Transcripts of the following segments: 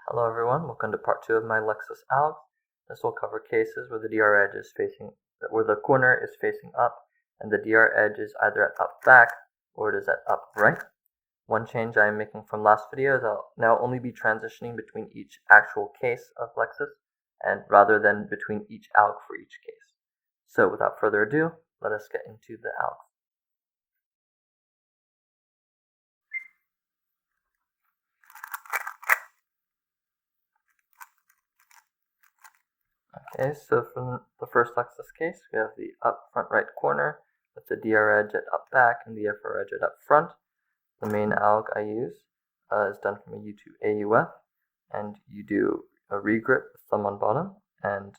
Hello everyone, welcome to part 2 of my LXS alg. This will cover cases where the DR edge is where the corner is facing up and the DR edge is either at up back or it is at up right. One change I am making from last video is I'll now only be transitioning between each actual case of LXS and rather than between each alg for each case. So without further ado, let us get into the alg. Okay, so from the first LXS case, we have the up front right corner with the DR edge at up back and the FR edge at up front. The main alg I use is done from a U2-AUF, and you do a regrip with thumb on bottom and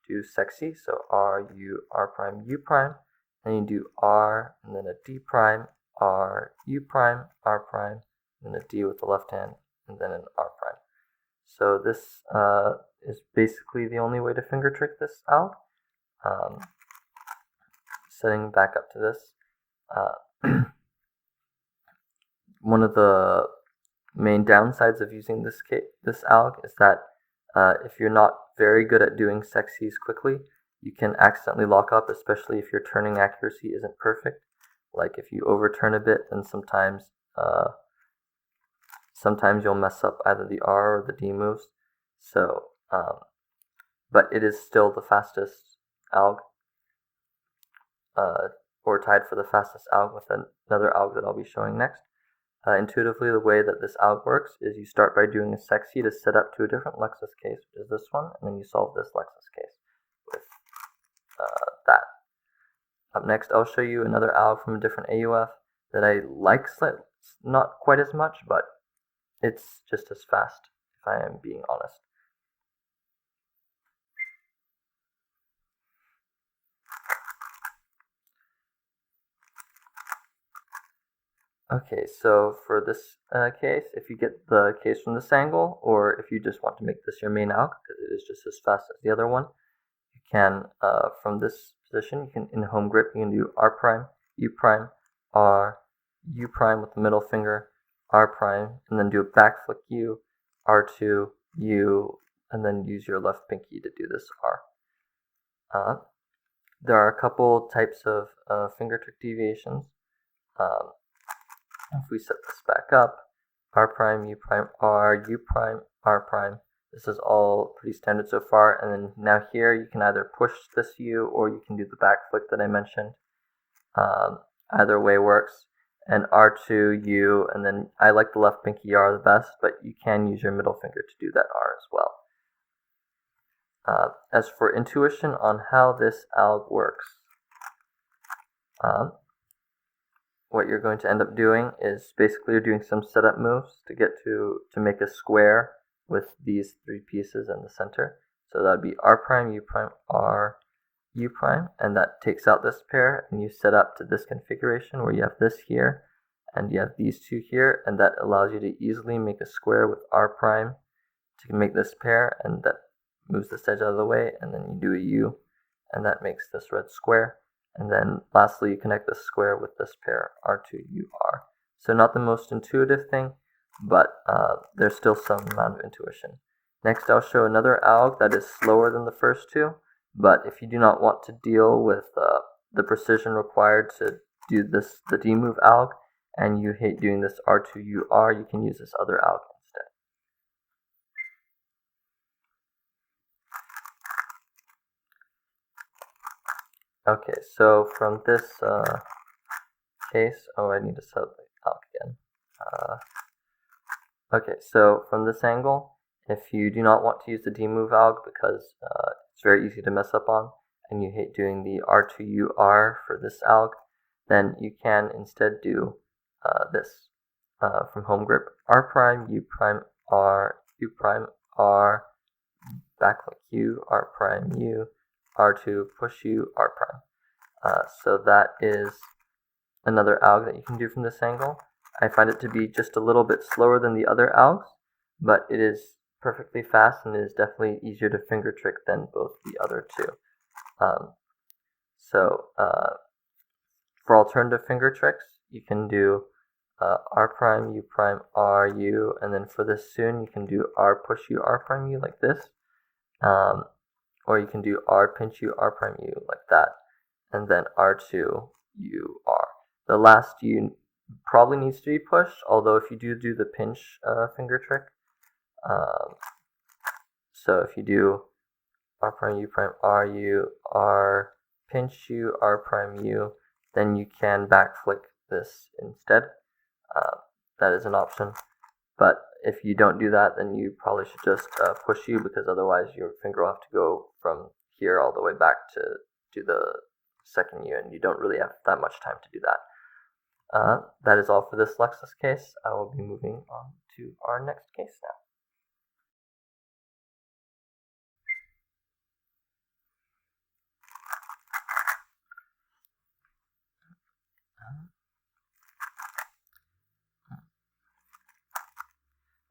do sexy, so R, U, R prime, U prime, and you do R and then a D prime, R, U prime, R prime, and a D with the left hand, and then an R prime. So this is basically the only way to finger trick this alg. Setting back up to this, one of the main downsides of using this alg is that if you're not very good at doing sexies quickly, you can accidentally lock up, especially if your turning accuracy isn't perfect. Like if you overturn a bit, then sometimes you'll mess up either the R or the D moves. So, but it is still the fastest alg, or tied for the fastest alg with another alg that I'll be showing next. Intuitively, the way that this alg works is you start by doing a sexy to set up to a different LXS case, which is this one, and then you solve this LXS case with that. Up next, I'll show you another alg from a different AUF that I like not quite as much, but it's just as fast, if I am being honest. Okay, so for this case, if you get the case from this angle, or if you just want to make this your main alg, because it is just as fast as the other one, you can, from this position, you can, in home grip, you can do R prime, U prime, R, U prime with the middle finger, R prime, and then do a back flick U, R2, U, and then use your left pinky to do this R. There are a couple types of finger trick deviations. If we set this back up, R prime, U prime, R, U prime, R prime. This is all pretty standard so far. And then now here you can either push this U or you can do the back flick that I mentioned. Either way works. And R2, U, and then I like the left pinky R the best, but you can use your middle finger to do that R as well. As for intuition on how this alg works, what you're going to end up doing is basically you're doing some setup moves to get to make a square with these three pieces in the center. So that would be R prime, U prime, R, U prime, and that takes out this pair, and you set up to this configuration where you have this here, and you have these two here, and that allows you to easily make a square with R prime to make this pair, and that moves this edge out of the way, and then you do a U, and that makes this red square. And then lastly, you connect this square with this pair, R2UR. So not the most intuitive thing, but there's still some amount of intuition. Next, I'll show another alg that is slower than the first two, but if you do not want to deal with the precision required to do the D move alg, and you hate doing this R2UR, you can use this other alg instead. Okay, so from this case, I need to set up the alg again. Okay, so from this angle, if you do not want to use the D move alg because it's very easy to mess up on, and you hate doing the R2UR for this alg, then you can instead do this from home grip: R prime, U prime, R, U prime, R, backflip U, R prime, U, R2, push U, R prime. So that is another alg that you can do from this angle. I find it to be just a little bit slower than the other algs, but it is perfectly fast and it is definitely easier to finger trick than both the other two. For alternative finger tricks, you can do R prime, U prime, R, U, and then for this soon you can do R push U, R prime U like this, or you can do R pinch U, R prime U like that, and then R2, U, R. The last U probably needs to be pushed, although if you do the pinch finger trick, so if you do R prime, U prime, R, U, R, pinch U, R prime U, then you can back flick this instead. That is an option, but if you don't do that, then you probably should just push U, because otherwise your finger will have to go from here all the way back to do the second U, and you don't really have that much time to do that. That is all for this LXS case. I will be moving on to our next case now.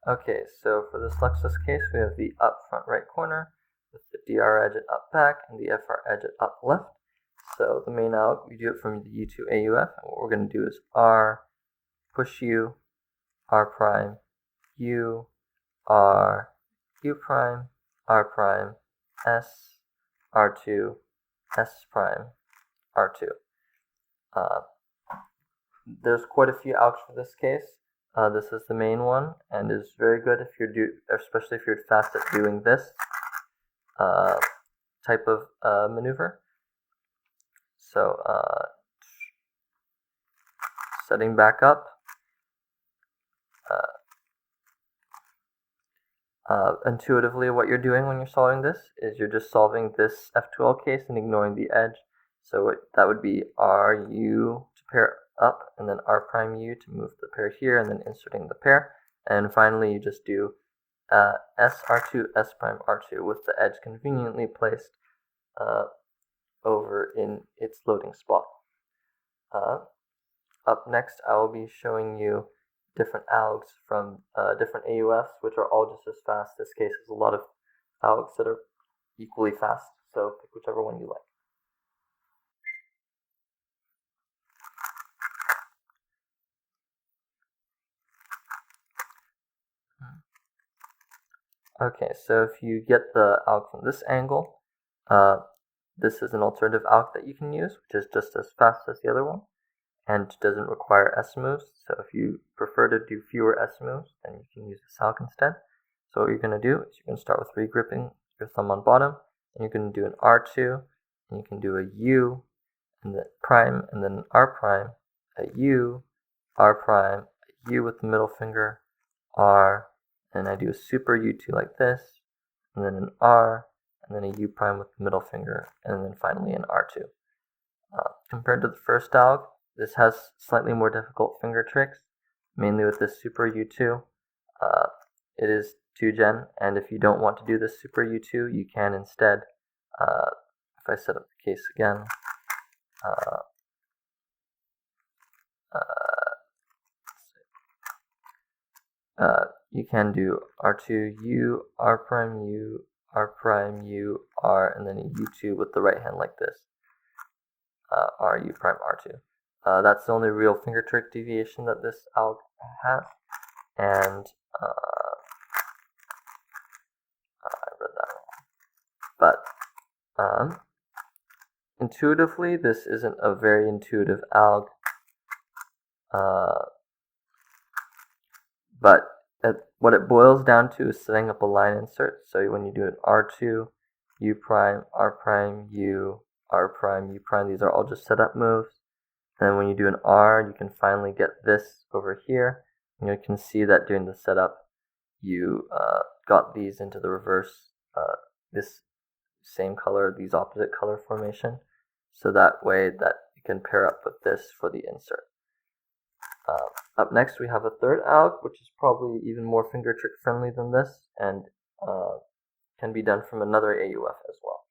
Okay, so for this LXS case, we have the up front right corner with the DR edge at up back and the FR edge at up left. So the main out, we do it from the U to AUF, and what we're going to do is R, push U, R prime, U, R, U prime, R prime, S, R2, S prime, R2. There's quite a few outs for this case. This is the main one, and is very good if especially if you're fast at doing this type of maneuver. So setting back up. Intuitively, what you're doing when you're solving this is you're just solving this F2L case and ignoring the edge. So that would be RU to pair up, and then R prime U to move the pair here, and then inserting the pair. And finally, you just do S R2, S prime R2 with the edge conveniently placed over in its loading spot. Up next, I will be showing you different algs from different AUFs, which are all just as fast. This case has a lot of algs that are equally fast, so pick whichever one you like. Okay, so if you get the alg from this angle, this is an alternative alg that you can use, which is just as fast as the other one, and doesn't require S moves. So if you prefer to do fewer S moves, then you can use this alg instead. So what you're going to do is you're going to start with regripping your thumb on bottom, and you're going to do an R2, and you can do a U, and then prime, and then an R prime, a U, R prime, a U with the middle finger, R, and I do a super U2 like this, and then an R, and then a U prime with the middle finger, and then finally an R2. Compared to the first alg, this has slightly more difficult finger tricks, mainly with this super U2. It is 2-gen, and if you don't want to do this super U2, you can instead, if I set up the case again, you can do R2, U, R prime, U, R prime, U, R, and then a U2 with the right hand like this. R, U prime, R2. That's the only real finger trick deviation that this alg has, and I read that wrong. But intuitively, this isn't a very intuitive alg. But what it boils down to is setting up a line insert. So when you do an R2, U prime, R prime, U, R prime, U prime, these are all just setup moves. And then when you do an R, you can finally get this over here. And you can see that during the setup, you got these into the reverse, this same color, these opposite color formation. So that way that you can pair up with this for the insert. Up next, we have a third alg, which is probably even more finger trick friendly than this, and can be done from another AUF as well.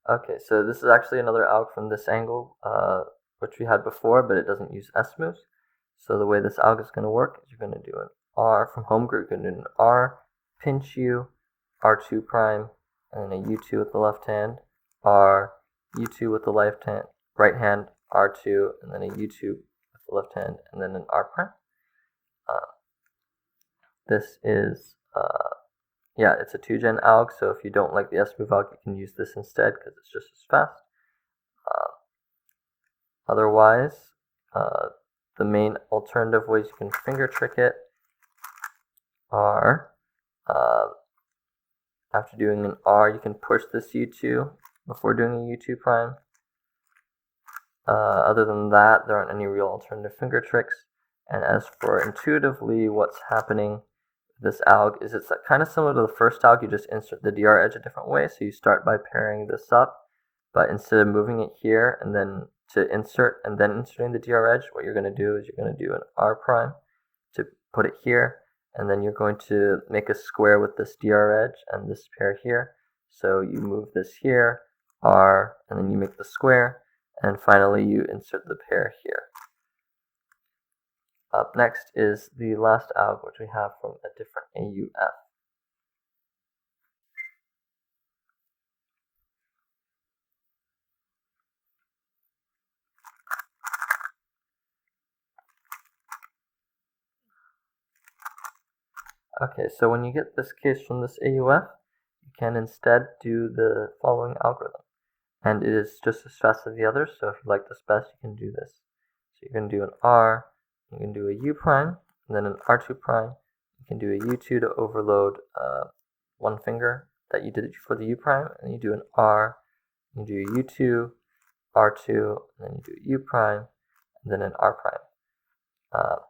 Okay, so this is actually another alg from this angle, which we had before, but it doesn't use S moves. So the way this alg is going to work is you're going to do an R from home group, you're going to do an R, pinch U, R2 prime, and then a U2 with the left hand, R, U2 with the right hand, R2, and then a U2 with the left hand, and then an R prime. This is, yeah, it's a 2-gen alg, so if you don't like the S-move alg, you can use this instead because it's just as fast. Otherwise, the main alternative ways you can finger trick it are, after doing an R, you can push this U2 before doing a U2 prime. Other than that, there aren't any real alternative finger tricks. And as for intuitively what's happening with this alg is it's kind of similar to the first alg, you just insert the DR edge a different way. So you start by pairing this up, but instead of moving it here and then to insert and then inserting the DR edge, what you're going to do is you're going to do an R prime to put it here, and then you're going to make a square with this DR edge and this pair here. So you move this here, R, and then you make the square, and finally you insert the pair here. Up next is the last alg, which we have from a different AUF. Okay, so when you get this case from this AUF, you can instead do the following algorithm. And it is just as fast as the others, so if you like this best, you can do this. So you're going to do an R, you can do a U prime, and then an R2 prime. You can do a U2 to overload one finger that you did for the U prime, and you do an R, you do a U2, R2, and then you do a U prime, and then an R prime.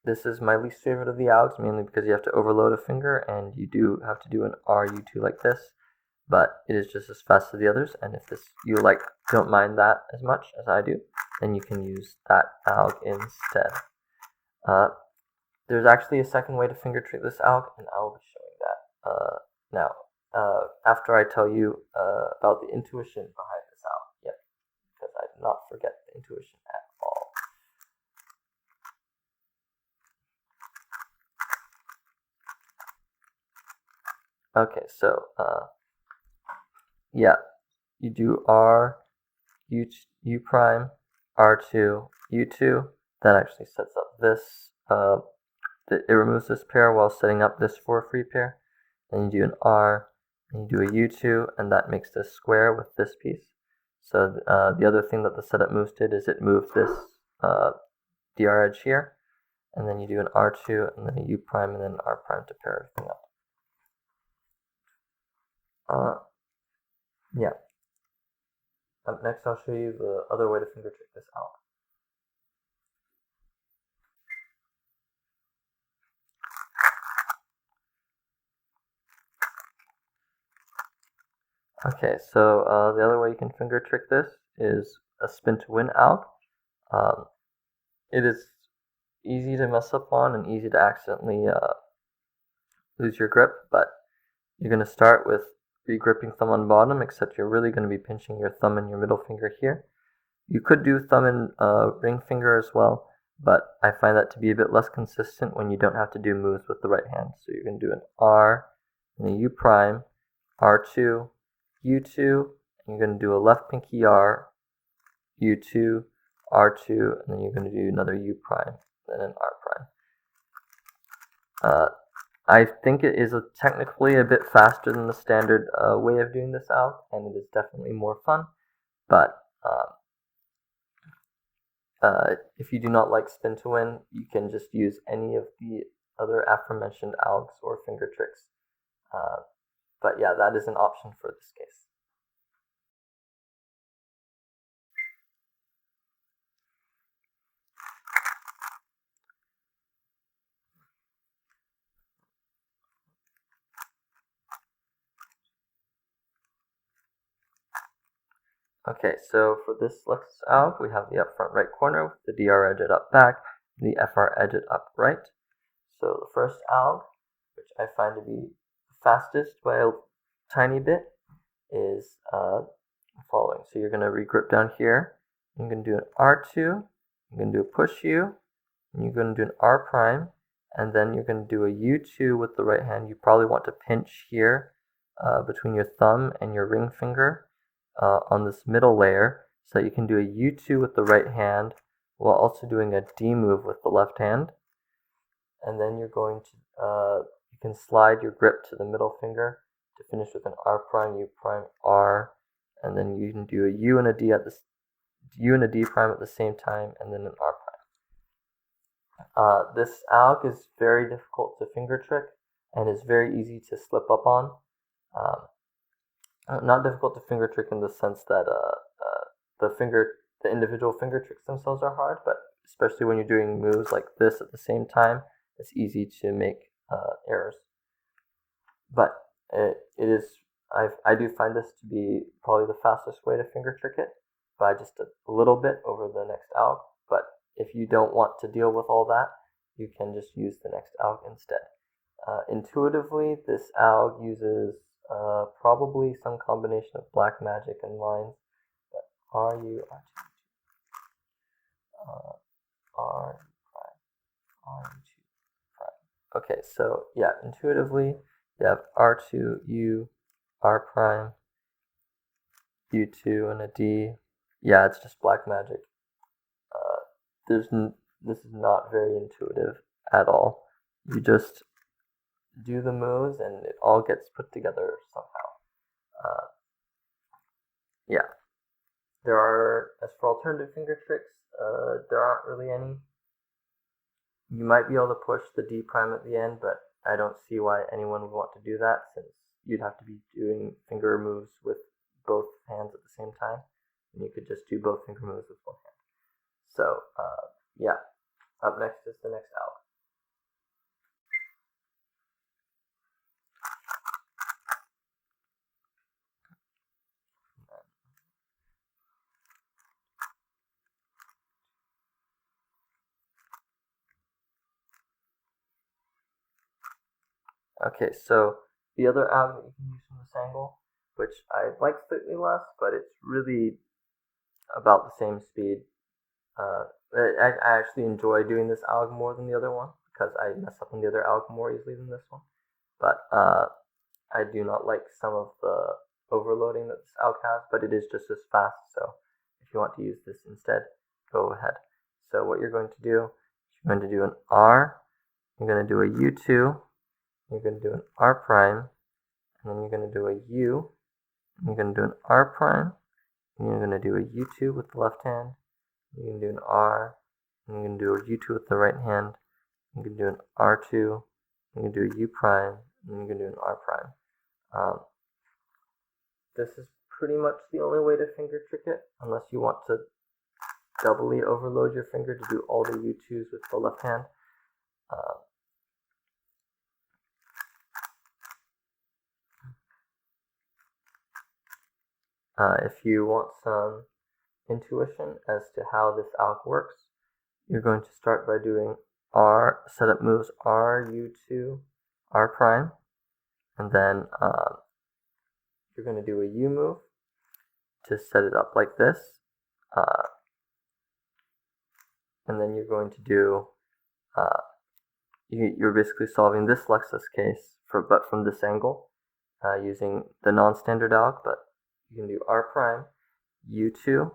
This is my least favorite of the algs, mainly because you have to overload a finger, and you do have to do an R U2 like this, but it is just as fast as the others, and if you don't mind that as much as I do, then you can use that alg instead. There's actually a second way to finger trick this alg, and I will be showing that now, after I tell you about the intuition behind this alg, yet, because I did not forget the intuition at all. Okay, so yeah, you do R, U prime, R2, U2. That actually sets up this. It removes this pair while setting up this for a free pair. Then you do an R, and you do a U2, and that makes this square with this piece. So the other thing that the setup moves did is it moved this DR edge here, and then you do an R2, and then a U prime, and then an R prime to pair everything up. Yeah. Up next, I'll show you the other way to finger trick this out. Okay, so the other way you can finger trick this is a spin to win alg. It is easy to mess up on and easy to accidentally lose your grip, but you're going to start with re-gripping thumb on bottom, except you're really going to be pinching your thumb and your middle finger here. You could do thumb and ring finger as well, but I find that to be a bit less consistent when you don't have to do moves with the right hand. So you're going to do an R and a U prime, R2, U2, and you're going to do a left pinky R, U2, R2, and then you're going to do another U prime, then an R prime. I think it is technically a bit faster than the standard way of doing this alg, and it is definitely more fun, but if you do not like spin to win, you can just use any of the other aforementioned algs or finger tricks. But yeah, that is an option for this case. Okay, so for this LXS alg, we have the up front right corner with the DR edge at up back, and the FR edge at up right. So the first alg, which I find to be the fastest by a tiny bit, is the following. So you're going to re-grip down here, you're going to do an R2, you're going to do a push U, and you're going to do an R prime, and then you're going to do a U2 with the right hand. You probably want to pinch here between your thumb and your ring finger on this middle layer, so that you can do a U2 with the right hand while also doing a D move with the left hand. And then you're going to, you can slide your grip to the middle finger to finish with an R prime, U prime, R, and then you can do a U and a D at this U and a D prime at the same time, and then an R prime. This alg is very difficult to finger trick and is very easy to slip up on. Not difficult to finger trick in the sense that the individual finger tricks themselves are hard, but especially when you're doing moves like this at the same time, it's easy to make errors. But I do find this to be probably the fastest way to finger trick it by just a little bit over the next alg. But if you don't want to deal with all that, you can just use the next alg instead. Intuitively, this alg uses probably some combination of black magic and lines. But R-U, R, prime, R2 prime. Okay, so yeah, intuitively, you have R2, U, R prime, U2, and a D. Yeah, it's just black magic. This is not very intuitive at all. You just do the moves and it all gets put together somehow. Yeah. There are, as for alternative finger tricks, there aren't really any. You might be able to push the D prime at the end, but I don't see why anyone would want to do that, since you'd have to be doing finger moves with both hands at the same time, and you could just do both finger moves with one hand. So, yeah. Up next is the next alg. Okay, so the other alg that you can use from this angle, which I like slightly less, but it's really about the same speed. I actually enjoy doing this alg more than the other one, because I mess up on the other alg more easily than this one. But I do not like some of the overloading that this alg has, but it is just as fast, so if you want to use this instead, go ahead. So what you're going to do is you're going to do an R, you're going to do a U2, you're going to do an R prime, and then you're going to do a U, and you're going to do an R prime, and you're going to do a U2 with the left hand, you can do an R, and you can do a U2 with the right hand, you can do an R2, you can do a U prime, and you can do an R prime. This is pretty much the only way to finger trick it, unless you want to doubly overload your finger to do all the U2s with the left hand. If you want some intuition as to how this alg works, you're going to start by doing R, setup moves R, U2, R prime, and then you're going to do a U move to set it up like this, and then you're going to do, you're basically solving this LXS case, but from this angle, using the non-standard alg, but you can do R prime, U2,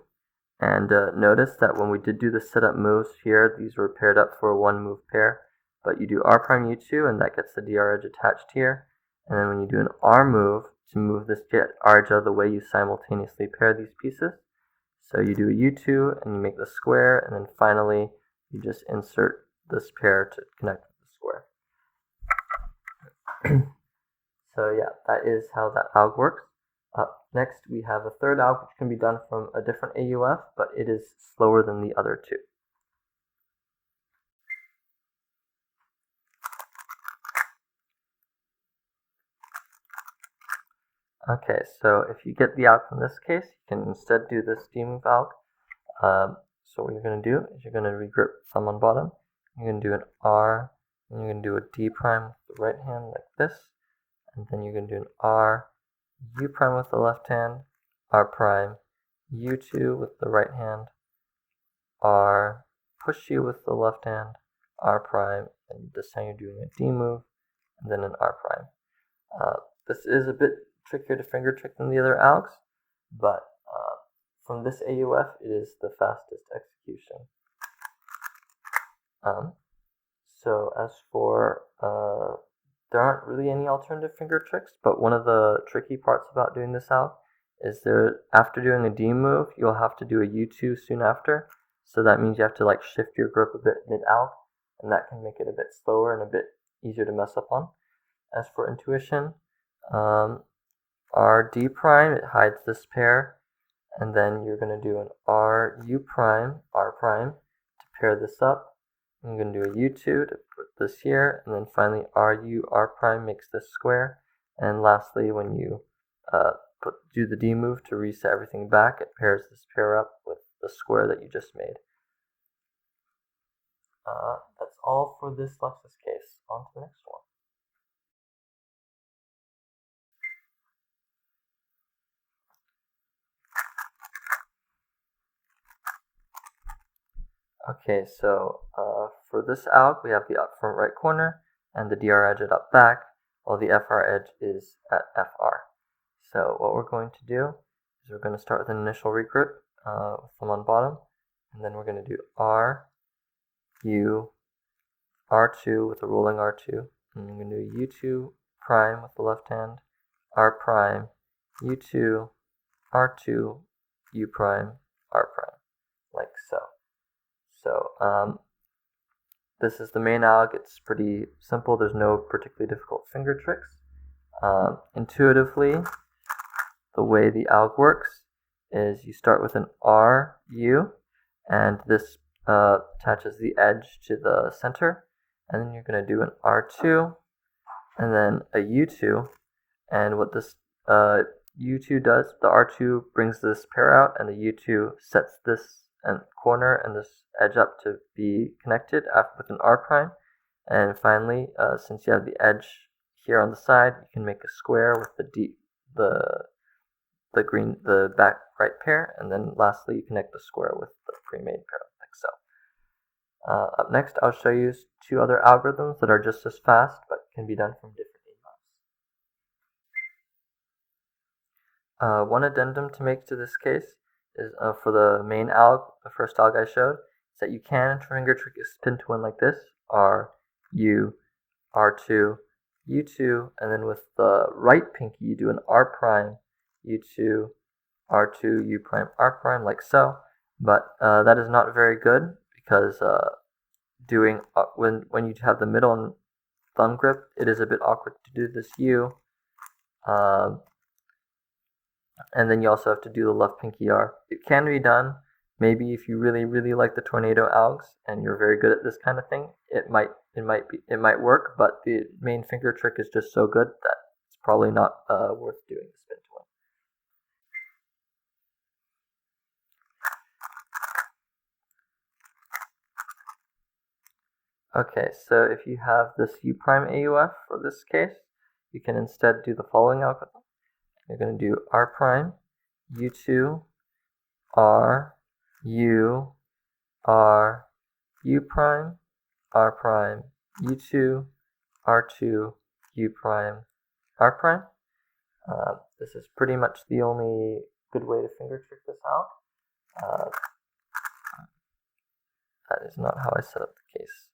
and notice that when we did do the setup moves here, these were paired up for a one move pair, but you do R prime U2 and that gets the DR edge attached here, and then when you do an R move, to move this R edge out of the way, you simultaneously pair these pieces. So you do a U2 and you make the square, and then finally you just insert this pair to connect with the square. So yeah, that is how that alg works. Next, we have a third alg which can be done from a different AUF, but it is slower than the other two. Okay, so if you get the alg from this case, you can instead do this D move alg. So what you're going to do is you're going to regrip thumb on bottom. You're going to do an R, and you're going to do a D prime with the right hand like this, and then you're going to do an R, U prime with the left hand, R prime, U2 with the right hand, R, push U with the left hand, R prime, and this time you're doing a D move, and then an R prime. This is a bit trickier to finger trick than the other algs, but from this AUF, it is the fastest execution. So as for, there aren't really any alternative finger tricks, but one of the tricky parts about doing this alg is after doing a D move, you'll have to do a U2 soon after. So that means you have to like shift your grip a bit mid-alg, and that can make it a bit slower and a bit easier to mess up on. As for intuition, R D prime, it hides this pair, and then you're going to do an R U prime, R prime to pair this up. I'm going to do a U2 to put this here, and then finally R prime makes this square. And lastly, when you do the D move to reset everything back, it pairs this pair up with the square that you just made. That's all for this LXS case. On to the next one. Okay, so for this alg, we have the up front right corner and the DR edge at up back, while the FR edge is at FR. So what we're going to do is we're going to start with an initial regrip with thumb on bottom, and then we're going to do R, U, R2 with a rolling R2, and I'm going to do U2 prime with the left hand, R prime, U2, R2, U prime, R prime, like so. So this is the main alg. It's pretty simple. There's no particularly difficult finger tricks. Intuitively, the way the alg works is you start with an R, U, and this attaches the edge to the center, and then you're going to do an R2, and then a U2, and what this U2 does, the R2 brings this pair out, and the U2 sets this corner and this edge up to be connected with an R prime. And finally, since you have the edge here on the side, you can make a square with the back right pair, and then lastly you connect the square with the pre-made pair, like so. Up next, I'll show you two other algorithms that are just as fast but can be done from different AMOVs. One addendum to make to this case is for the main alg, the first alg I showed, is that you can finger trick a spin to win like this: R, U, R2, U2, and then with the right pinky you do an R prime, U2, R2, U prime, R prime, like so. But that is not very good because doing when you have the middle and thumb grip, it is a bit awkward to do this U. And then you also have to do the left pinky R. It can be done. Maybe if you really, really like the tornado algs and you're very good at this kind of thing, it might work. But the main finger trick is just so good that it's probably not worth doing the spin to win. Okay, so if you have this U prime AUF for this case, you can instead do the following algorithm. You're going to do R prime, U2, R, U, R, U prime, R prime, U2, R2, U prime, R prime. This is pretty much the only good way to finger trick this out. That is not how I set up the case.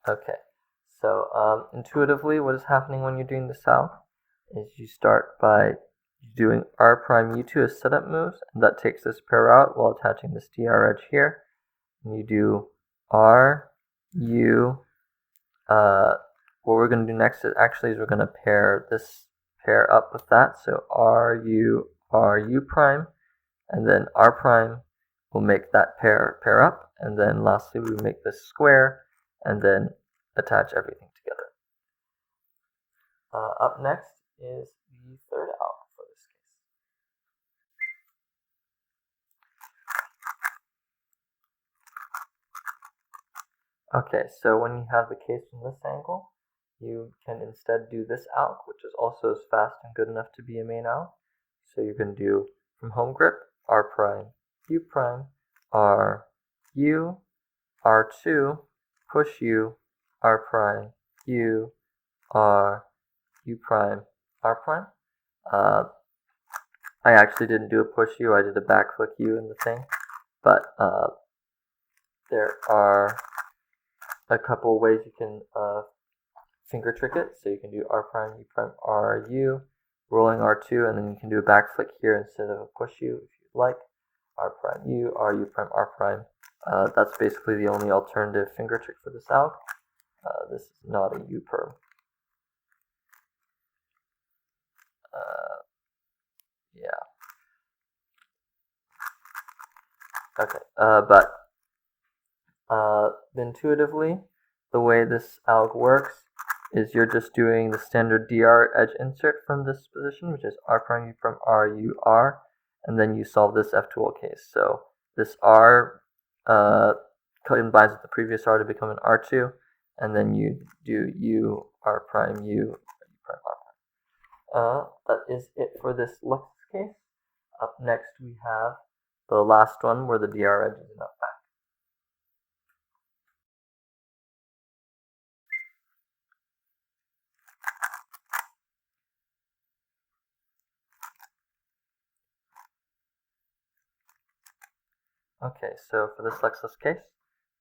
Okay, so intuitively what is happening when you're doing this out is you start by doing R prime U2 as setup moves, and that takes this pair out while attaching this DR edge here. And you do R, U, what we're going to do next is we're going to pair this pair up with that, so R, U prime, and then R prime will make that pair up, and then lastly we make this square, and then attach everything together. Up next is the third alg for this case. Okay, so when you have the case from this angle, you can instead do this alg, which is also as fast and good enough to be a main alg. So you're going to do from home grip, R prime, U prime, R U, R2, push U, R prime, U, R, U prime, R prime. I actually didn't do a push U, I did a backflick U in the thing, but there are a couple ways you can finger trick it. So you can do R prime, U prime, R, U, rolling R2, and then you can do a backflick here instead of a push U if you'd like. R prime, U, R, U prime, R prime. That's basically the only alternative finger trick for this alg. This is not a U perm. Yeah. Okay, but intuitively, the way this alg works is you're just doing the standard DR edge insert from this position, which is R prime, U prime, R, U, R, and then you solve this F2L case. So this R combines with the previous R to become an R2, and then you do U, R prime, U prime, R prime. That is it for this LXS case. Up next we have the last one where the DR edge is not back. Okay, so for this LXS case,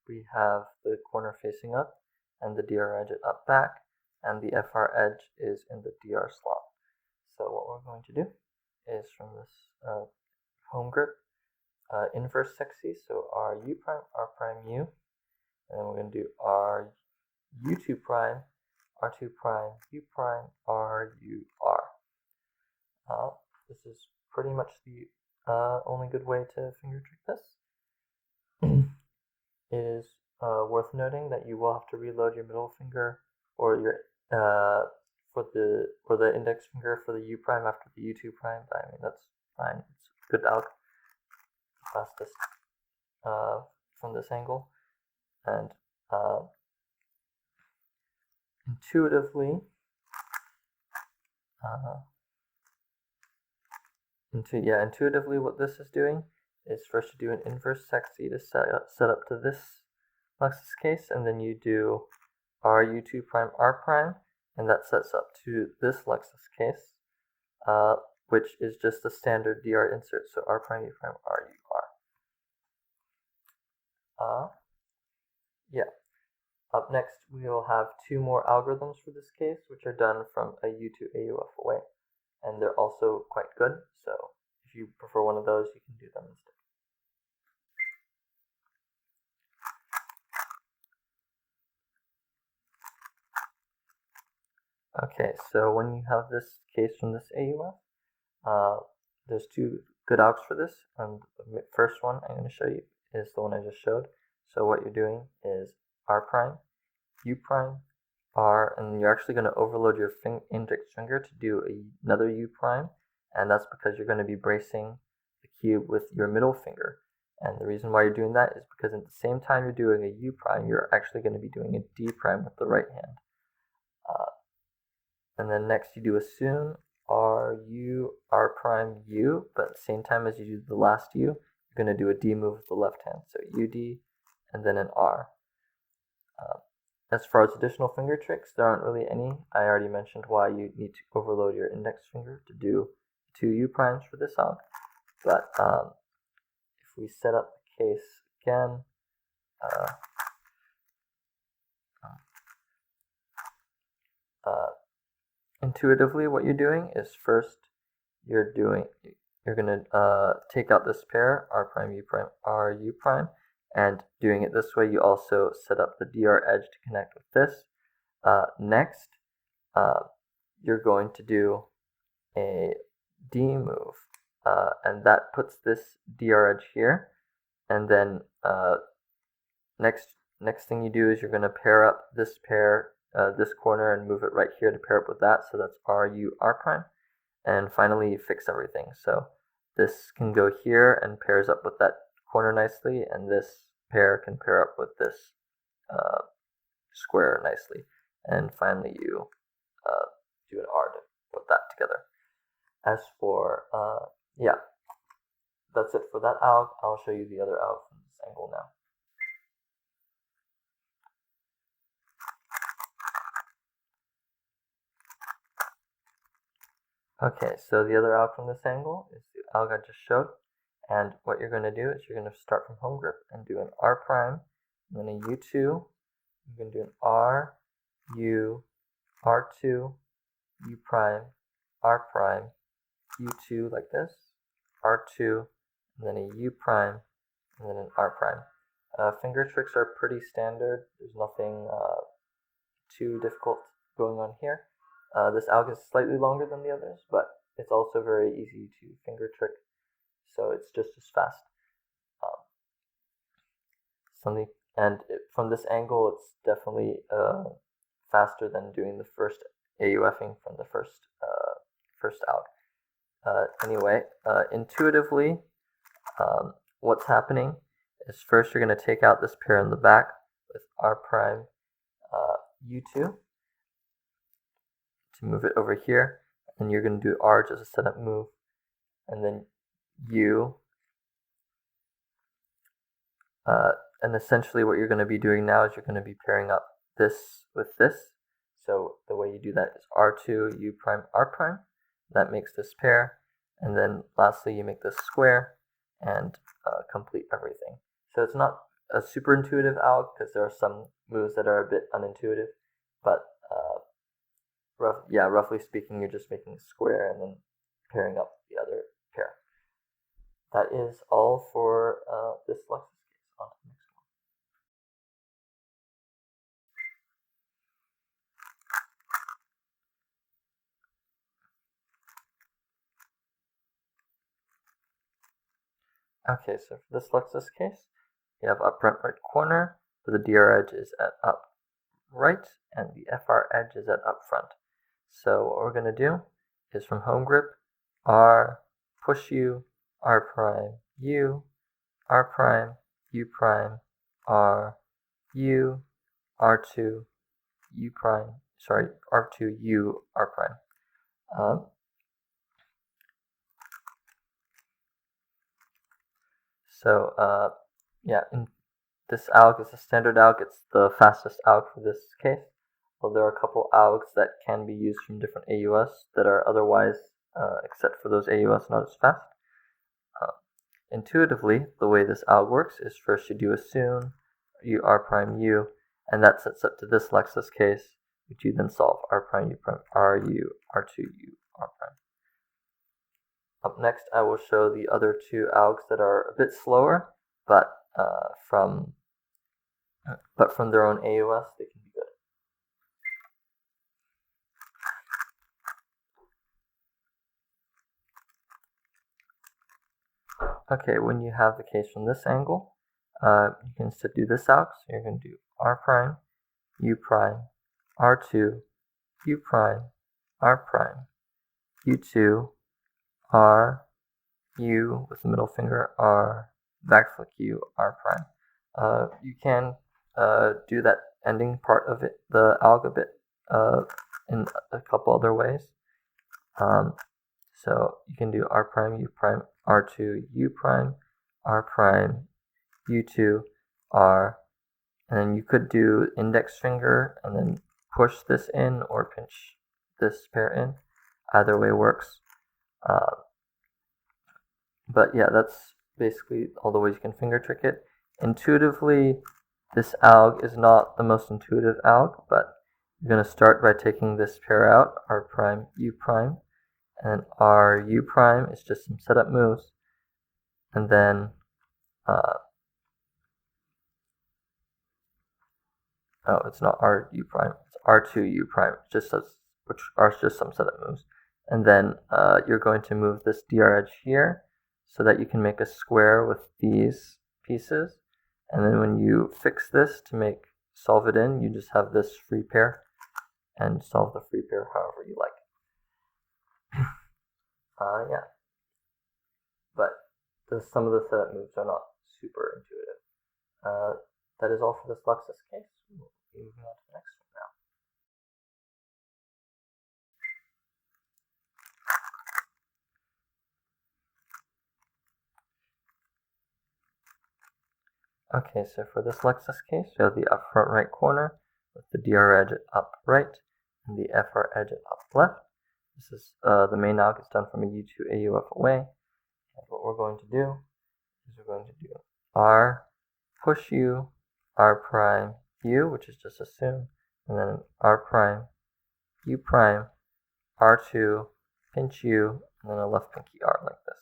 we have the corner facing up and the DR edge up back, and the FR edge is in the DR slot. So what we're going to do is from this home grip, inverse sexy, so R U prime, R prime U, and then we're going to do R U2 prime, R2 prime, U prime, R U R. This is pretty much the only good way to finger trick this. It is worth noting that you will have to reload your middle finger or your for the index finger for the U prime after the U2 prime. I mean, that's fine. It's good out fastest from this angle, and intuitively what this is doing is first you do an inverse sexy to set up to this LXS case, and then you do RU2 prime R prime, and that sets up to this LXS case, which is just a standard DR insert, so R prime, U prime, R, U, R. Yeah. Up next, we will have two more algorithms for this case, which are done from a U to AUF away, and they're also quite good, so if you prefer one of those, you can do them instead. Okay, so when you have this case from this AUF, there's two good algs for this, and the first one I'm going to show you is the one I just showed. So what you're doing is R prime, U prime, R, and you're actually going to overload your index finger to do another U prime, and that's because you're going to be bracing the cube with your middle finger. And the reason why you're doing that is because at the same time you're doing a U prime, you're actually going to be doing a D prime with the right hand. And then next you do assume R, U, R prime, U, but at the same time as you do the last U, you're going to do a D move with the left hand. So UD, and then an R. As far as additional finger tricks, there aren't really any. I already mentioned why you need to overload your index finger to do 2 U primes for this alg. But if we set up the case again, intuitively what you're doing is first you're going to take out this pair, R prime, U prime, R, U prime, and doing it this way you also set up the DR edge to connect with this. Next, you're going to do a D move, and that puts this DR edge here, and then next thing you do is you're going to pair up this pair, this corner, and move it right here to pair up with that, so that's R, U, R prime, and finally you fix everything. So this can go here and pairs up with that corner nicely, and this pair can pair up with this square nicely, and finally you do an R to put that together. As for, yeah, that's it for that alg. I'll show you the other alg from the this angle now. Okay, so the other alg from this angle is the alg I just showed. And what you're going to do is you're going to start from home grip and do an R prime, and then a U2. You're going to do an R, U, R2, U prime, R prime, U2 like this, R2, and then a U prime, and then an R prime. Finger tricks are pretty standard. There's nothing too difficult going on here. This alg is slightly longer than the others, but it's also very easy to finger trick, so it's just as fast. From this angle, it's definitely faster than doing the first AUFing from the first alg. Anyway, intuitively, what's happening is first you're going to take out this pair in the back with R prime U2 to move it over here, and you're going to do R just a setup move, and then U. And essentially what you're going to be doing now is you're going to be pairing up this with this. So the way you do that is R2, U prime, R prime. That makes this pair. And then lastly you make this square and complete everything. So it's not a super intuitive alg because there are some moves that are a bit unintuitive. But roughly speaking, you're just making a square and then pairing up the other pair. That is all for this LXS case. On to the next one. Okay, so for this LXS case, you have up front right corner, so the DR edge is at up right, and the FR edge is at up front. So what we're going to do is from home grip, R, push U, R prime, U, R prime, U prime, R, U, R2, U prime, sorry, R2, U, R prime. This alg is a standard alg. It's the fastest alg for this case. Well, there are a couple algs that can be used from different AUS that are otherwise, except for those AUS, not as fast. Intuitively, the way this alg works is first you do assume U R prime U, and that sets up to this LXS case, which you then solve R prime U prime R U R2 U R prime. Up next, I will show the other two algs that are a bit slower, but from their own AUS, they can be good. Okay, when you have the case from this angle, you can still do this alg. So you're going to do R prime, U prime, R2, U prime, R prime, U2, R, U with the middle finger, R, back flick U, R prime. You can do that ending part of it, the alg a bit, in a couple other ways. So you can do R prime, U prime, R2, U prime, R prime, U2, R, and then you could do index finger and then push this in or pinch this pair in. Either way works. But yeah, that's basically all the ways you can finger trick it. Intuitively, this alg is not the most intuitive alg, but you're going to start by taking this pair out, R prime, U prime, and R U prime is just some setup moves, and then it's not R U prime, it's R2 U prime, which are just some setup moves, and then you're going to move this DR edge here so that you can make a square with these pieces, and then when you fix this to solve it in, you just have this free pair and solve the free pair however you like. Yeah, but some of the setup moves are not super intuitive. That is all for this LXS case. We'll be moving on to the next one now. Okay, so for this LXS case, we have the up front right corner with the DR edge up right and the FR edge up left. This is the main alg is done from a U to AUF away. And what we're going to do is we're going to do R push U, R prime U, which is just assume, and then R prime, U prime, R2, pinch U, and then a left pinky R like this.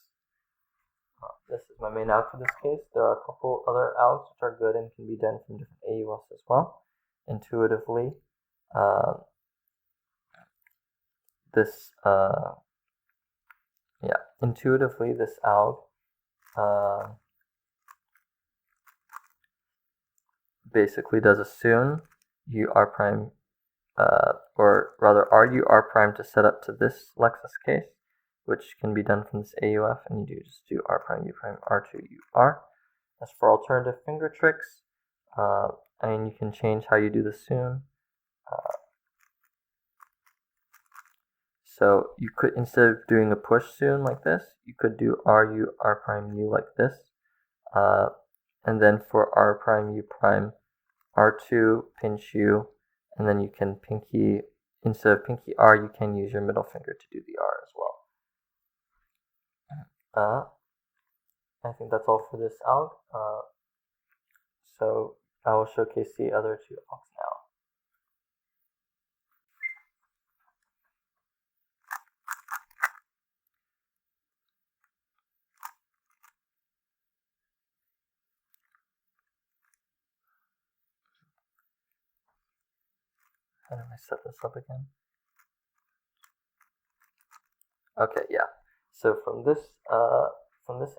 This is my main alg for this case. There are a couple other algs which are good and can be done from different AUFs as well. Intuitively, this alg basically does assume UR prime, or rather RUR prime to set up to this LXS case, which can be done from this AUF, and you just do R prime, U prime, R2, UR. As for alternative finger tricks, and you can change how you do this soon. So you could, instead of doing a push soon like this, you could do RU, R prime, U like this. And then for R prime, U prime, R2, pinch U, and then you can pinky, instead of pinky R, you can use your middle finger to do the R as well. I think that's all for this alg. So I will showcase the other two algs now. How do I set this up again? Okay, yeah. So from this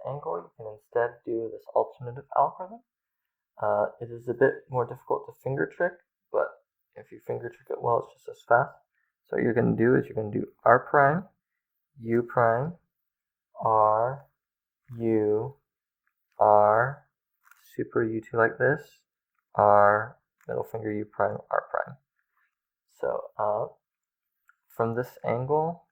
angle, you can instead do this alternative algorithm. It is a bit more difficult to finger trick, but if you finger trick it well, it's just as fast. So what you're going to do is you're going to do R prime, U prime, R, U, R, super U2 like this, R, middle finger U prime, R prime. So from this angle,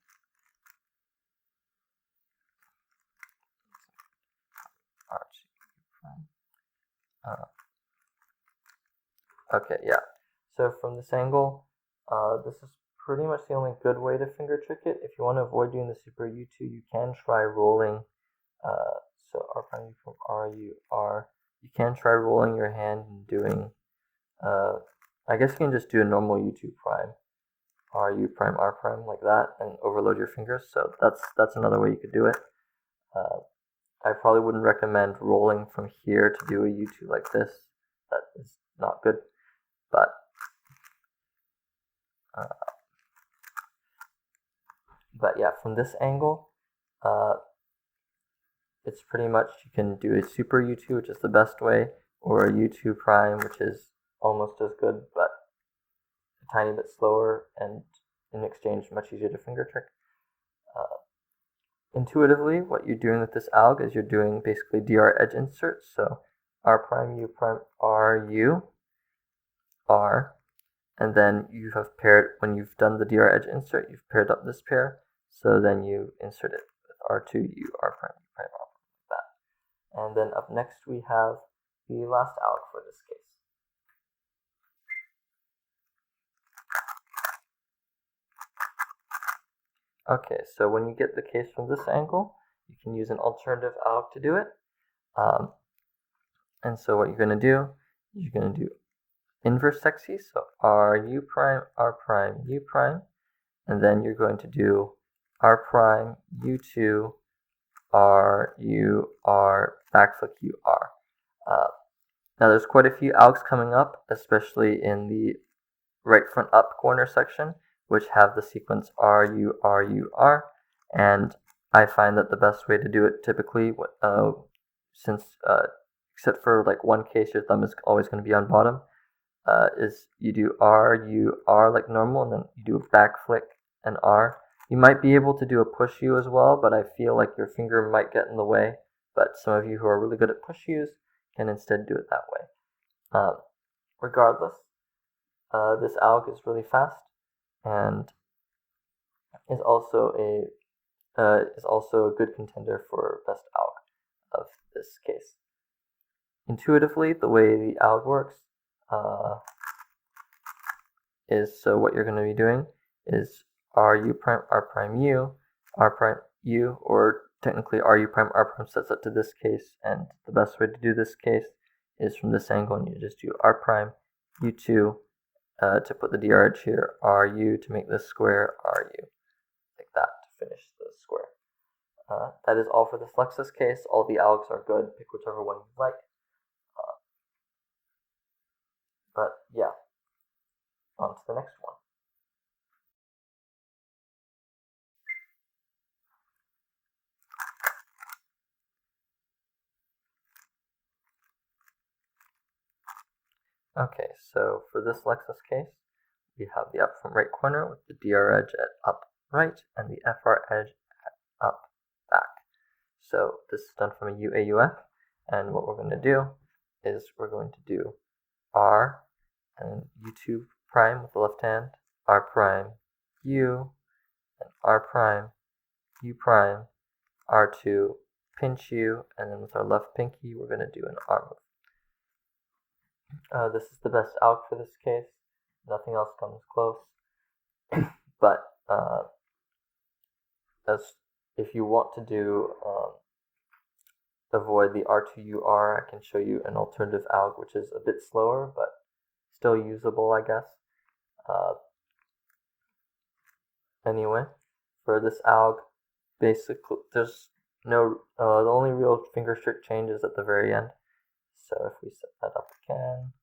okay, yeah. So from this angle, this is pretty much the only good way to finger trick it. If you want to avoid doing the super U2, you can try rolling. So R prime U from R, U, R. You can try rolling your hand and doing, I guess you can just do a normal U2 prime, R, U prime, R prime like that, and overload your fingers. So that's another way you could do it. I probably wouldn't recommend rolling from here to do a U2 like this. That is not good. But yeah, from this angle, it's pretty much, you can do a super U2, which is the best way, or a U2 prime, which is almost as good, but a tiny bit slower, and in exchange, much easier to finger trick. Intuitively, what you're doing with this alg is you're doing basically DR edge inserts. So R prime, U prime, R, U, R, and then you have paired, when you've done the DR edge insert, you've paired up this pair, so then you insert it with R2, U, R prime, U prime, R prime, like that. And then up next we have the last alg for this case. Okay, so when you get the case from this angle, you can use an alternative alg to do it. And so what you're going to do, you're going to do inverse sexy, so R, U prime, R prime, U prime, and then you're going to do R prime, U2, R, U, R, backflick U, R. Now there's quite a few algs coming up, especially in the right front up corner section, which have the sequence R, U, R, U, R, and I find that the best way to do it typically, since except for like one case, your thumb is always going to be on bottom, is you do R, U, R like normal, and then you do a back flick and R. You might be able to do a push U as well, but I feel like your finger might get in the way. But some of you who are really good at push U's can instead do it that way. Regardless, this alg is really fast and is also a good contender for best alg of this case. intuitively, the way the alg works is, so what you're going to be doing is RU prime R prime U, R prime U, or technically RU prime R prime sets up to this case, and the best way to do this case is from this angle, and you just do R prime U2 to put the DR edge here, RU to make this square, RU, like that to finish the square. That is all for this LXS case. All the algs are good. Pick whichever one you like. But yeah, on to the next one. Okay, so for this LXS case, we have the up from right corner with the DR edge at up right and the FR edge at up back. So this is done from a UA-UF, and what we're going to do is we're going to do R and U2 prime with the left hand, R prime U, and R prime U prime, R2 pinch U, and then with our left pinky we're going to do an R move. This is the best alg for this case. Nothing else comes close. But as if you want to do avoid the R2UR, I can show you an alternative alg which is a bit slower but still usable, I guess. Anyway, for this alg, basically there's no the only real finger strict change is at the very end. So if we set that up again,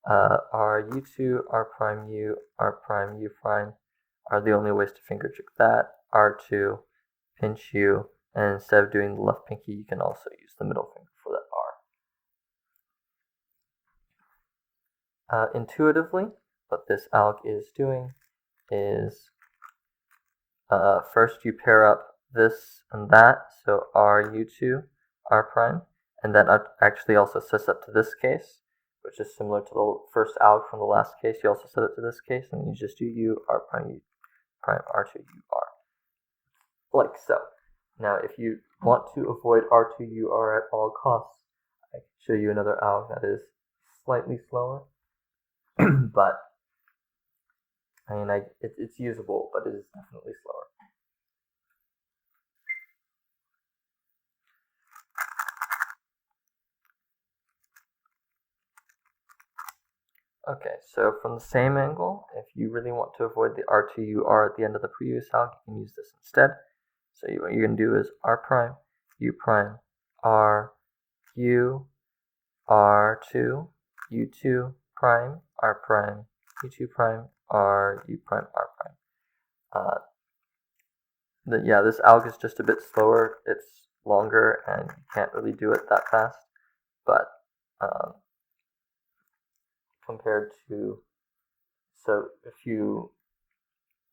our U2, R prime U, R prime U prime are the only ways to finger trick that. R2, pinch U, and instead of doing the left pinky, you can also use the middle finger for that R. Intuitively, what this alg is doing is first you pair up this and that, so R U2, R prime, and that actually also sets up to this case, which is similar to the first alg from the last case. You also set it to this case, and you just do U, R prime, U prime, R2, U, R, like so. Now, if you want to avoid R2, U, R at all costs, I can show you another alg that is slightly slower, but I mean, it's usable, but it is definitely slower. Okay, so from the same angle, if you really want to avoid the R2UR at the end of the previous alg, you can use this instead. So what you're going to do is R prime, U prime, R, U, R2, U2 prime, R prime, U2 prime, R, U prime, R prime. Yeah, this alg is just a bit slower. It's longer, and you can't really do it that fast, but compared to, so if you,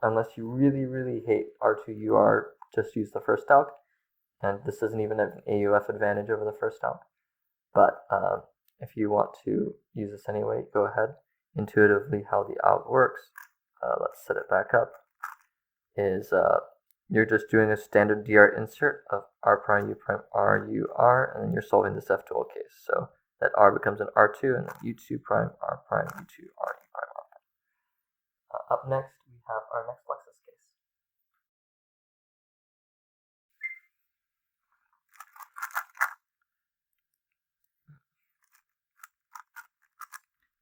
unless you really hate R2UR, just use the first alg, and this isn't even an AUF advantage over the first alg, but if you want to use this anyway, go ahead. Intuitively, how the alg works, let's set it back up, is you're just doing a standard DR insert of R prime, U prime, R, U, R, and then you're solving this F2L case. So that R becomes an R2, and then U2 prime, R prime, U2, R, U prime, R prime. Up next, we have our next LXS case.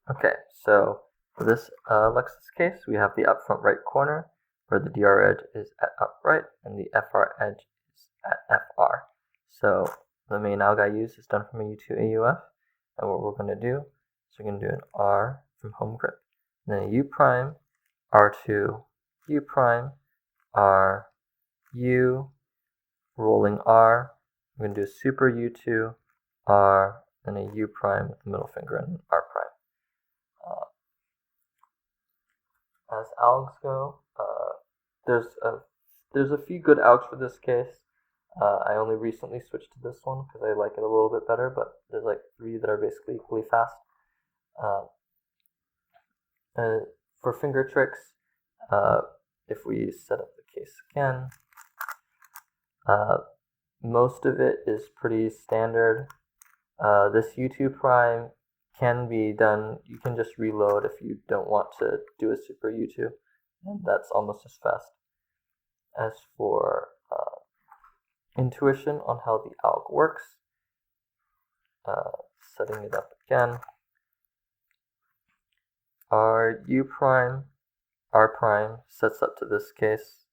Okay, so for this LXS case, we have the up front right corner, where the DR edge is at up right, and the FR edge is at FR. So the main alg I use is done from a U2-AUF, and what we're going to do is we're going to do an R from home grip, and then a U prime, R2, U prime, R, U, rolling R. We're going to do a super U2, R, and a U prime with the middle finger and R prime. As algs go, there's a few good algs for this case. I only recently switched to this one because I like it a little bit better, but there's like 3 that are basically equally fast. For finger tricks, if we set up the case again, most of it is pretty standard. This U2 prime can be done, you can just reload if you don't want to do a super U2, and that's almost as fast. As for intuition on how the alg works, setting it up again, our U prime, R prime sets up to this case,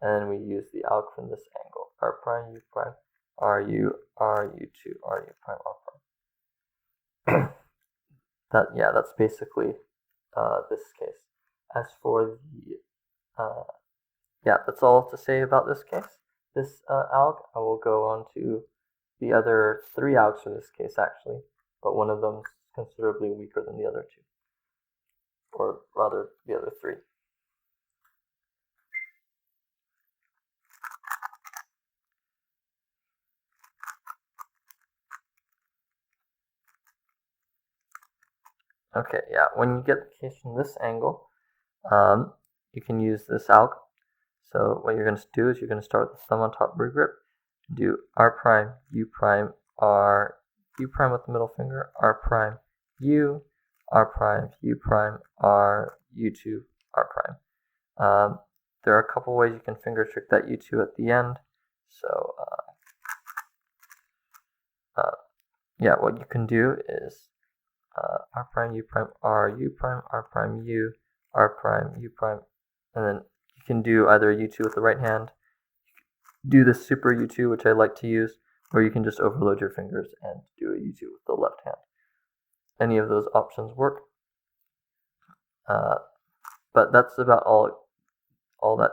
and then we use the alg from this angle, R prime, U prime, RU, RU2, RU prime, R prime. That's basically this case. As for the, that's all to say about this case. This alg, I will go on to the other 3 algs for this case actually, but one of them is considerably weaker than the other 2, or rather the other 3. Okay, yeah, when you get the case from this angle, you can use this alg. So what you're going to do is you're going to start with the thumb on top regrip, do R prime, U prime, R, U prime with the middle finger, R prime, U, R prime, U prime, R, U2, R prime. There are a couple ways you can finger trick that U2 at the end. So what you can do is R prime, U prime, R, U prime, R prime, U, R prime, U prime, and then you can do either U2 with the right hand, do the super U2, which I like to use, or you can just overload your fingers and do a U2 with the left hand. Any of those options work. But that's about all that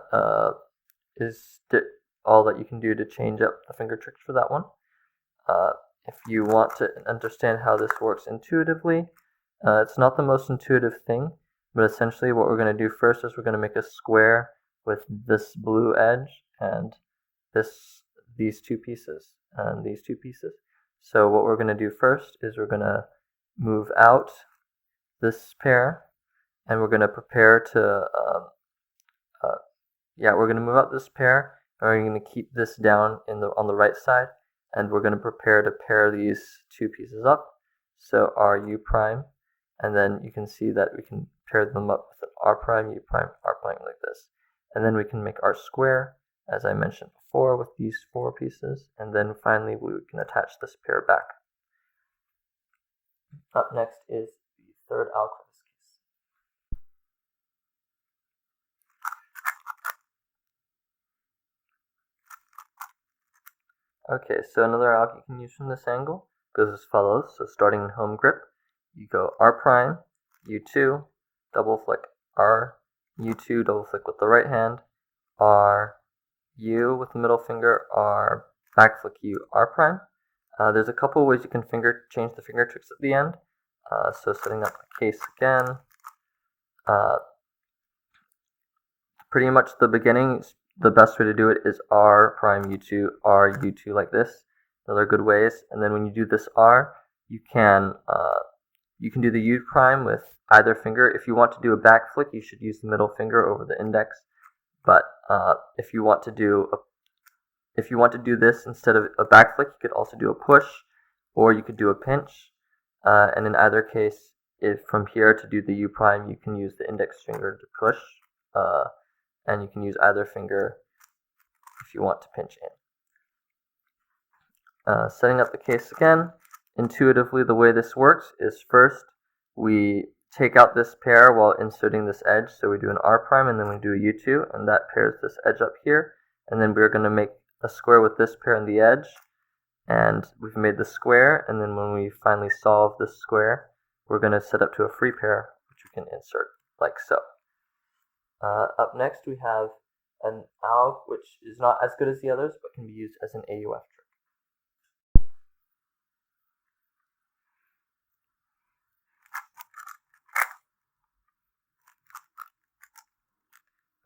all that you can do to change up the finger tricks for that one. If you want to understand how this works intuitively, it's not the most intuitive thing, but essentially what we're going to do first is we're going to make a square with this blue edge and these 2 pieces and these 2 pieces. So what we're going to do first is we're going to move out this pair, and we're going to prepare to we're going to move out this pair, and we're going to keep this down on the right side, and we're going to prepare to pair these 2 pieces up. So our U prime, and then you can see that we can pair them up with an R prime, U prime, R prime like this. And then we can make our square, as I mentioned before, with these 4 pieces, and then finally we can attach this pair back. Up next is the third alg for this case. Okay, so another alg you can use from this angle goes as follows. So starting in home grip, you go R prime, U2, double flick, R, U2, double flick with the right hand, R, U with the middle finger, R, back flick U, R prime. There's a couple ways you can change the finger tricks at the end. So setting up the case again, pretty much the beginning, the best way to do it is R prime U2, R U2 like this. Another good ways. And then when you do this R, you can do the U prime with either finger. If you want to do a back flick, you should use the middle finger over the index. But if you want to do this instead of a back flick, you could also do a push, or you could do a pinch. And in either case, if from here to do the U prime, you can use the index finger to push, and you can use either finger if you want to pinch in. Setting up the case again, intuitively the way this works is first we take out this pair while inserting this edge, so we do an R prime and then we do a U2, and that pairs this edge up here, and then we're going to make a square with this pair and the edge, and we've made the square, and then when we finally solve this square, we're going to set up to a free pair, which we can insert like so. Up next we have an alg, which is not as good as the others, but can be used as an AUF trick.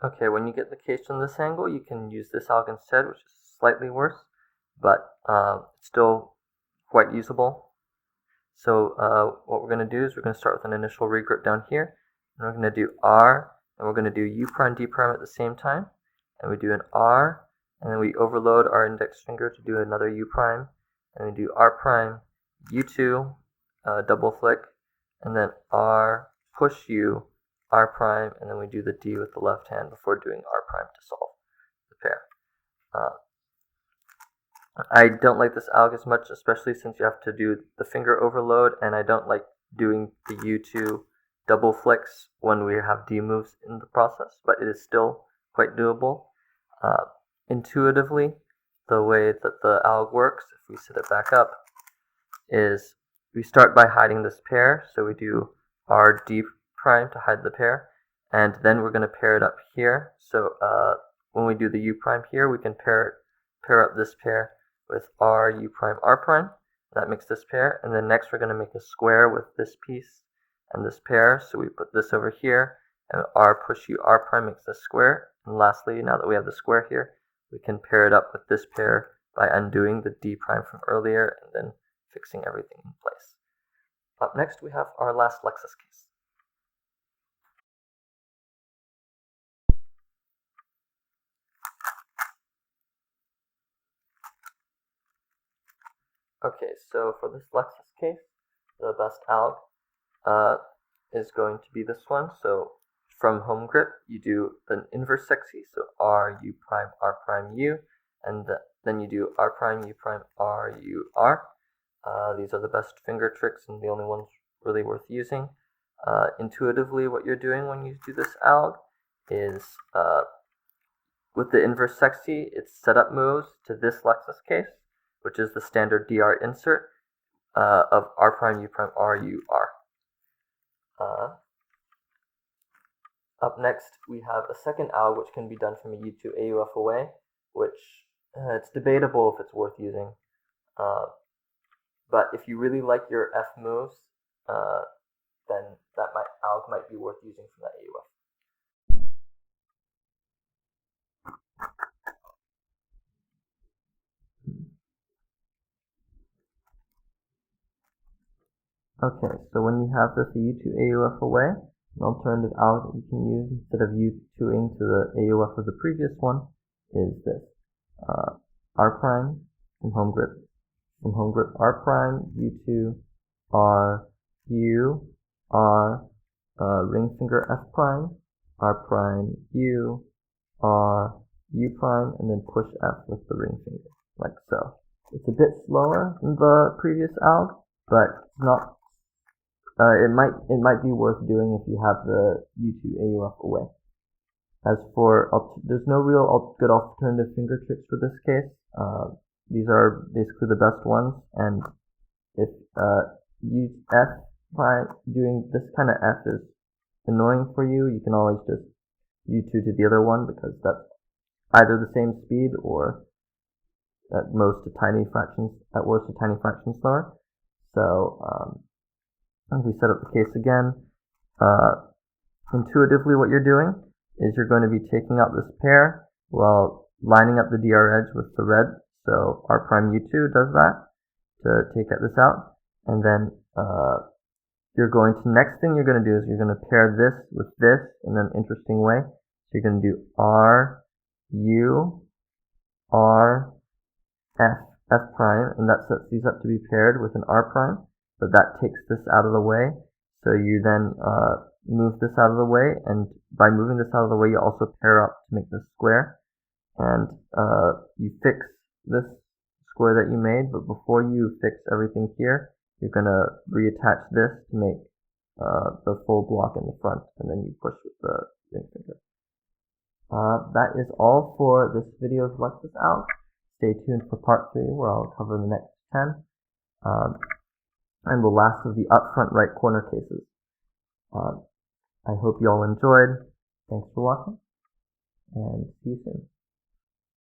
Okay, when you get the case from this angle, you can use this alg instead, which is slightly worse, but still quite usable. So what we're going to do is we're going to start with an initial regrip down here, and we're going to do R, and we're going to do U prime, D prime at the same time, and we do an R, and then we overload our index finger to do another U prime, and we do R prime, U2, double flick, and then R, push U, R prime, and then we do the D with the left hand before doing R prime to solve the pair. I don't like this alg as much, especially since you have to do the finger overload, and I don't like doing the U2 double flicks when we have D moves in the process, but it is still quite doable. Intuitively, the way that the alg works, if we set it back up, is we start by hiding this pair, so we do our D prime to hide the pair, and then we're going to pair it up here. So when we do the U prime here, we can pair up this pair with R, U prime, R prime. That makes this pair, and then next we're going to make a square with this piece and this pair, so we put this over here, and R push U, R prime makes this square. And lastly, now that we have the square here, we can pair it up with this pair by undoing the D prime from earlier and then fixing everything in place. Up next, we have our last LXS case. Okay, so for this LXS case, the best alg is going to be this one. So from home grip, you do an inverse sexy, so R, U prime, R prime, U, and then you do R prime, U prime, R, U, R. These are the best finger tricks and the only ones really worth using. Intuitively, what you're doing when you do this alg is with the inverse sexy, it's setup moves to this LXS case, which is the standard DR insert of R prime, U prime, R, U, R. Up next, we have a second alg which can be done from a U2-AUF away, which it's debatable if it's worth using. But if you really like your F moves, then that alg might be worth using from that AUF. Okay, so when you have this U2-AUF away, an alternative alg that you can use instead of U2ing to the AUF of the previous one is this. R prime from home grip. From home grip, R prime, U2, R, U, R, ring finger F prime, R prime, U, R, U prime, and then push F with the ring finger, like so. It's a bit slower than the previous alg, but it's not. It might be worth doing if you have the U2-AUF away. As for, there's no real good alternative finger tricks for this case. These are basically the best ones, and if F prime, doing this kind of F is annoying for you, you can always just U2 to the other one, because that's either the same speed or at most at worst a tiny fraction slower. So if we set up the case again, intuitively what you're doing is you're going to be taking out this pair while lining up the DR edge with the red. So R prime U2 does that to take this out, and then next thing you're going to do is you're going to pair this with this in an interesting way. So you're going to do R, U, R, F, F prime, and that sets these up to be paired with an R prime. So that takes this out of the way. So you then move this out of the way, and by moving this out of the way, you also pair up to make this square. And you fix this square that you made, but before you fix everything here, you're going to reattach this to make the full block in the front, and then you push with the ring finger. That is all for this video's LXS alg. Stay tuned for part 3, where I'll cover the next 10. And the last of the upfront right corner cases. I hope you all enjoyed. Thanks for watching, and see you soon.